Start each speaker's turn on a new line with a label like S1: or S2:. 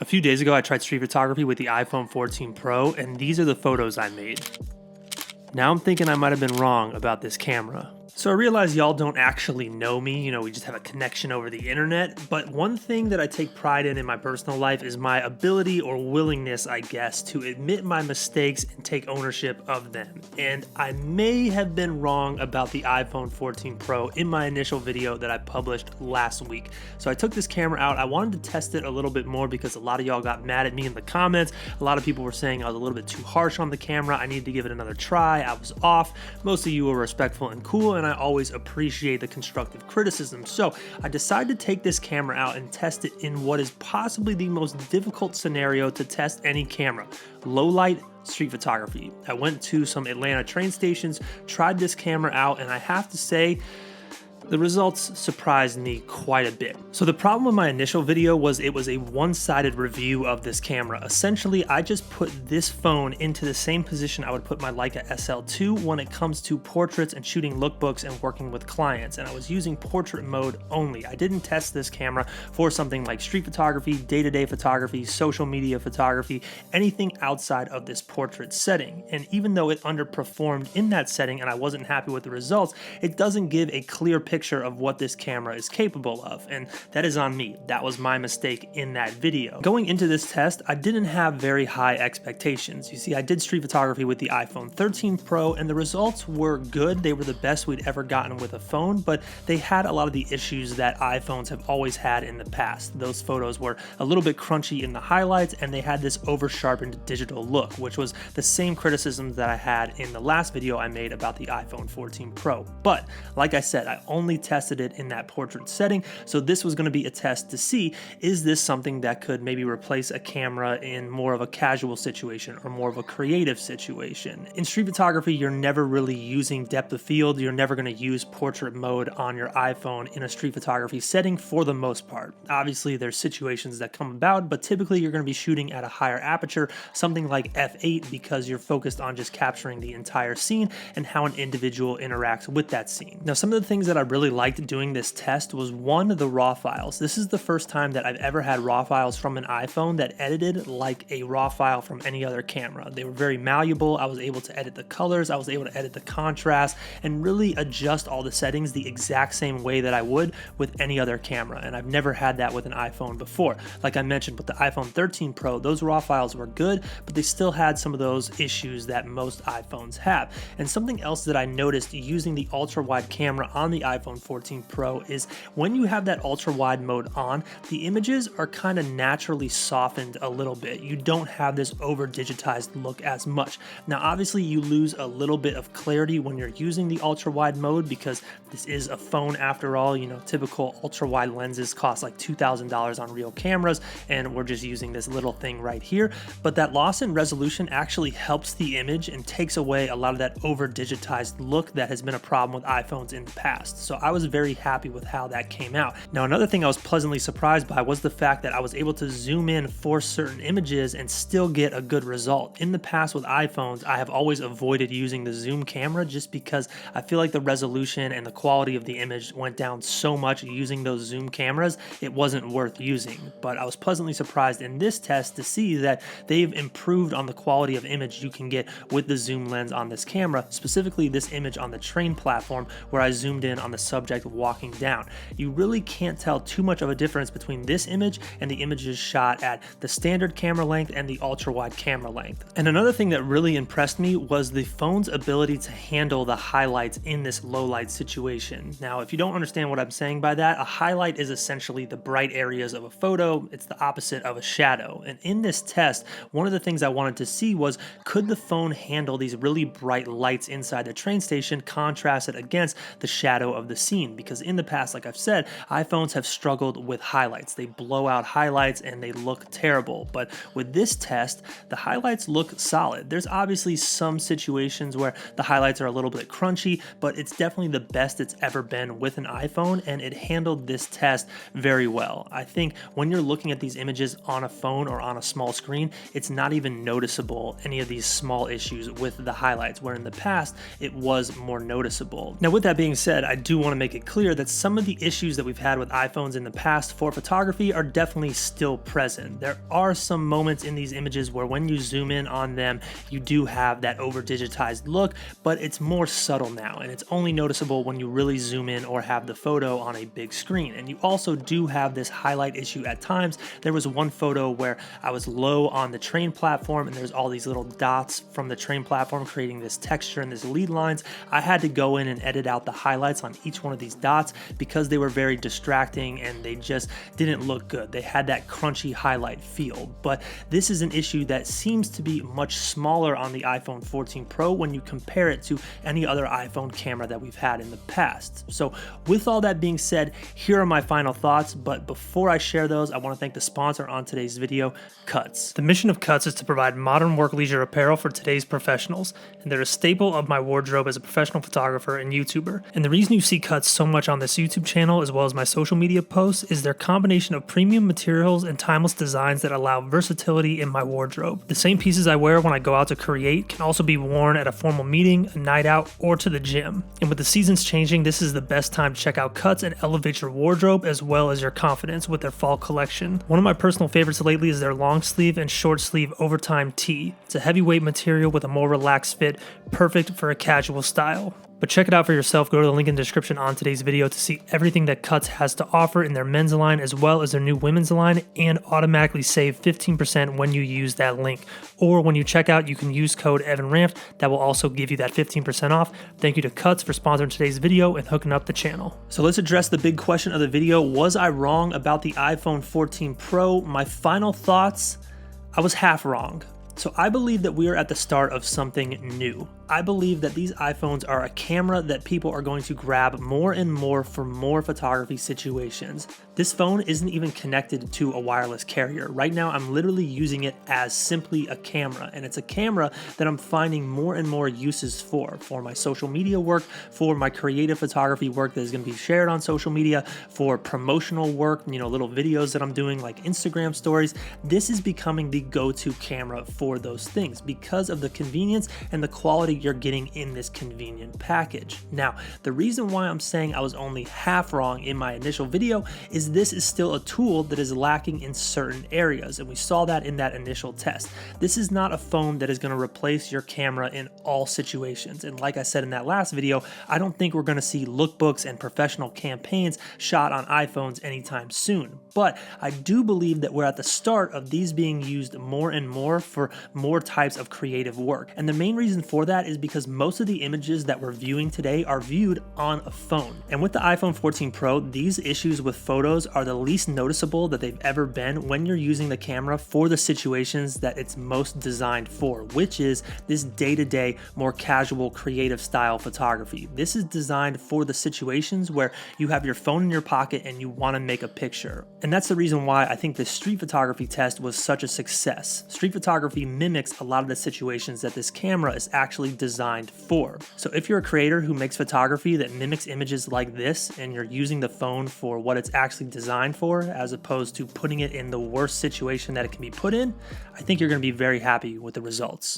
S1: few days ago, I tried street photography with the iPhone 14 Pro, and these are the photos I made. Now I'm thinking I might have been wrong about this camera. So I realize y'all don't actually know me, we just have a connection over the internet, but one thing that I take pride in my personal life is my ability or willingness, I guess, to admit my mistakes and take ownership of them. And I may have been wrong about the iPhone 14 Pro in my initial video that I published last week. So I took this camera out. I wanted to test it a little bit more because a lot of y'all got mad at me in the comments. A lot of people were saying I was a little bit too harsh on the camera. I needed to give it another try. I was off. Most of you were respectful and cool, and I always appreciate the constructive criticism. So I decided to take this camera out and test it in what is possibly the most difficult scenario to test any camera: low light street photography. I went to some Atlanta train stations, tried this camera out, and I have to say, the results surprised me quite a bit. So the problem with my initial video was it was a one-sided review of this camera. Essentially, I just put this phone into the same position I would put my Leica SL2 when it comes to portraits and shooting lookbooks and working with clients. And I was using portrait mode only. I didn't test this camera for something like street photography, day-to-day photography, social media photography, anything outside of this portrait setting. And even though it underperformed in that setting and I wasn't happy with the results, it doesn't give a clear picture of what this camera is capable of, and that is on me. That was my mistake in that video. Going into this test, I didn't have very high expectations. You see, I did street photography with the iPhone 13 Pro, and the results were good. They were the best we'd ever gotten with a phone, but they had a lot of the issues that iPhones have always had in the past. Those photos were a little bit crunchy in the highlights, and they had this over-sharpened digital look, which was the same criticisms that I had in the last video I made about the iPhone 14 Pro. But like I said, I only tested it in that portrait setting, so this was going to be a test to see, is this something that could maybe replace a camera in more of a casual situation or more of a creative situation. In street photography, you're never really using depth of field. You're never going to use portrait mode on your iPhone in a street photography setting for the most part. Obviously, there's situations that come about, but typically you're going to be shooting at a higher aperture, something like f8, because you're focused on just capturing the entire scene and how an individual interacts with that scene. Now, some of the things that I really liked doing this test was, one, the raw files. This is the first time that I've ever had raw files from an iPhone that edited like a raw file from any other camera. They were very malleable. I was able to edit the colors, I was able to edit the contrast, and really adjust all the settings the exact same way that I would with any other camera. And I've never had that with an iPhone before. Like I mentioned, with the iPhone 13 Pro, those raw files were good, but they still had some of those issues that most iPhones have. And something else that I noticed using the ultra-wide camera on the iPhone 14 Pro is when you have that ultra-wide mode on, the images are kind of naturally softened a little bit. You don't have this over-digitized look as much. Now, obviously, you lose a little bit of clarity when you're using the ultra-wide mode because this is a phone after all. Typical ultra-wide lenses cost like $2,000 on real cameras, and we're just using this little thing right here. But that loss in resolution actually helps the image and takes away a lot of that over-digitized look that has been a problem with iPhones in the past. So I was very happy with how that came out. Now, another thing I was pleasantly surprised by was the fact that I was able to zoom in for certain images and still get a good result. In the past with iPhones, I have always avoided using the zoom camera just because I feel like the resolution and the quality of the image went down so much using those zoom cameras, it wasn't worth using. But I was pleasantly surprised in this test to see that they've improved on the quality of image you can get with the zoom lens on this camera, specifically this image on the train platform where I zoomed in on the subject walking down. You really can't tell too much of a difference between this image and the images shot at the standard camera length and the ultra-wide camera length. And another thing that really impressed me was the phone's ability to handle the highlights in this low light situation. Now, if you don't understand what I'm saying by that, a highlight is essentially the bright areas of a photo. It's the opposite of a shadow. And in this test, one of the things I wanted to see was, could the phone handle these really bright lights inside the train station contrasted against the shadow of the scene? Because in the past, like I've said, iPhones have struggled with highlights. They blow out highlights and they look terrible. But with this test, the highlights look solid. There's obviously some situations where the highlights are a little bit crunchy, but it's definitely the best it's ever been with an iPhone, and it handled this test very well. I think when you're looking at these images on a phone or on a small screen, it's not even noticeable any of these small issues with the highlights, where in the past it was more noticeable. Now, with that being said, I do do want to make it clear that some of the issues that we've had with iPhones in the past for photography are definitely still present. There are some moments in these images where when you zoom in on them, you do have that over digitized look, but it's more subtle now, and it's only noticeable when you really zoom in or have the photo on a big screen. And you also do have this highlight issue at times. There was one photo where I was low on the train platform and there's all these little dots from the train platform creating this texture and this lead lines. I had to go in and edit out the highlights on each one of these dots because they were very distracting and they just didn't look good. They had that crunchy highlight feel, but this is an issue that seems to be much smaller on the iPhone 14 Pro when you compare it to any other iPhone camera that we've had in the past. So with all that being said, here are my final thoughts, but before I share those, I want to thank the sponsor on today's video, Cuts. The mission of Cuts is to provide modern work leisure apparel for today's professionals, and they're a staple of my wardrobe as a professional photographer and YouTuber. And the reason you see Cuts so much on this YouTube channel as well as my social media posts is their combination of premium materials and timeless designs that allow versatility in my wardrobe. The same pieces I wear when I go out to create can also be worn at a formal meeting, a night out, or to the gym. And with the seasons changing, this is the best time to check out Cuts and elevate your wardrobe as well as your confidence with their fall collection. One of my personal favorites lately is their long sleeve and short sleeve overtime tee. It's a heavyweight material with a more relaxed fit, perfect for a casual style. But check it out for yourself. Go to the link in the description on today's video to see everything that Cuts has to offer in their men's line as well as their new women's line, and automatically save 15% when you use that link. Or when you check out, you can use code EvanRamft. That will also give you that 15% off. Thank you to Cuts for sponsoring today's video and hooking up the channel. So let's address the big question of the video. Was I wrong about the iPhone 14 Pro? My final thoughts, I was half wrong. So I believe that we are at the start of something new. I believe that these iPhones are a camera that people are going to grab more and more for more photography situations. This phone isn't even connected to a wireless carrier. Right now, I'm literally using it as simply a camera, and it's a camera that I'm finding more and more uses for my social media work, for my creative photography work that is going to be shared on social media, for promotional work, little videos that I'm doing like Instagram stories. This is becoming the go-to camera for those things because of the convenience and the quality you're getting in this convenient package. Now, the reason why I'm saying I was only half wrong in my initial video is this is still a tool that is lacking in certain areas, and we saw that in that initial test. This is not a phone that is going to replace your camera in all situations, and like I said in that last video, I don't think we're going to see lookbooks and professional campaigns shot on iPhones anytime soon. But I do believe that we're at the start of these being used more and more for more types of creative work. And the main reason for that is because most of the images that we're viewing today are viewed on a phone. And with the iPhone 14 Pro, these issues with photos are the least noticeable that they've ever been when you're using the camera for the situations that it's most designed for, which is this day-to-day, more casual, creative style photography. This is designed for the situations where you have your phone in your pocket and you want to make a picture. And that's the reason why I think the street photography test was such a success. Street photography mimics a lot of the situations that this camera is actually designed for. So if you're a creator who makes photography that mimics images like this and you're using the phone for what it's actually designed for as opposed to putting it in the worst situation that it can be put in, I think you're going to be very happy with the results.